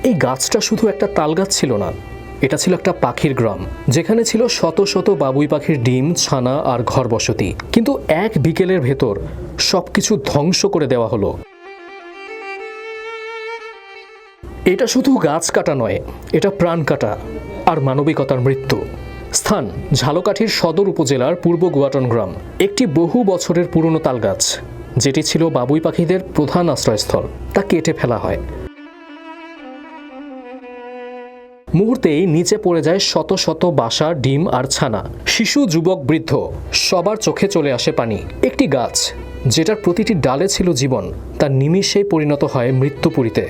এই গাছটা শুধু একটা তাল গাছ ছিল না, এটা ছিল একটা পাখির গ্রাম, যেখানে ছিল শত শত বাবুই পাখির ডিম, ছানা আর ঘরবসতি। কিন্তু এক বিকেলের ভেতর সবকিছু ধ্বংস করে দেওয়া হলো। এটা শুধু গাছ কাটা নয়, এটা প্রাণ কাটা আর মানবিকতার মৃত্যু। স্থান ঝালকাঠির সদর উপজেলার পূর্ব গুয়াটন গ্রাম। একটি বহু বছরের পুরনো তালগাছ, যেটি ছিল বাবুই পাখিদের প্রধান আশ্রয়স্থল, তা কেটে ফেলা হয়। মুহূর্তেই নিচে পড়ে যায় শত শত বাসা, ডিম আর ছানা। শিশু, যুবক, বৃদ্ধ সবার চোখে চলে আসে পানি। একটি গাছ যেটার প্রতিটি ডালে ছিল জীবন, তার নিমিষেই পরিণত হয় মৃত্যুপুরীতে।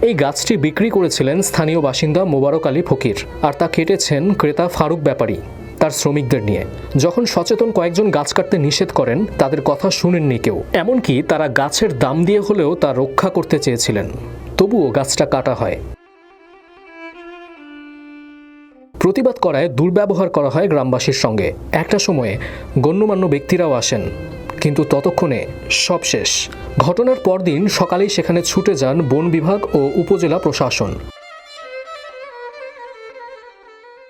এই গাছটি বিক্রি করেছিলেন স্থানীয় বাসিন্দা মোবারক আলী ফকির, আর তা কেটেছেন ক্রেতা ফারুক ব্যাপারী তার শ্রমিকদের নিয়ে। যখন সচেতন কয়েকজন গাছ কাটতে নিষেধ করেন, তাদের কথা শুনেননি কেউ। এমনকি তারা গাছের দাম দিয়ে হলেও তা রক্ষা করতে চেয়েছিলেন। তবুও গাছটা কাটা হয়। প্রতিবাদ করায় দুর্ব্যবহার করা হয় গ্রামবাসীর সঙ্গে। একটা সময়ে গণ্যমান্য ব্যক্তিরাও আসেন, কিন্তু ততক্ষণে সব শেষ। ঘটনার পরদিন সকালেই সেখানে ছুটে যান বন বিভাগ ও উপজেলা প্রশাসন।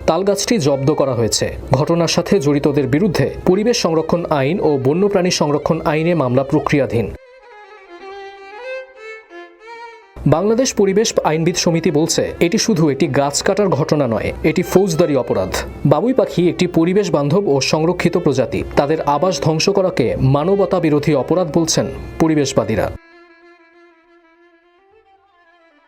তালগাছটি জব্দ করা হয়েছে। ঘটনার সাথে জড়িতদের বিরুদ্ধে পরিবেশ সংরক্ষণ আইন ও বন্যপ্রাণী সংরক্ষণ আইনে মামলা প্রক্রিয়াধীন। বাংলাদেশ পরিবেশ আইনবিদ সমিতি বলছে, এটি শুধু একটি গাছ কাটার ঘটনা নয়, এটি ফৌজদারি অপরাধ। বাবুই পাখি একটি পরিবেশ বান্ধব ও সংরক্ষিত প্রজাতি। তাদের আবাস ধ্বংস করাকে মানবতা বিরোধী অপরাধ বলছেন পরিবেশবাদীরা।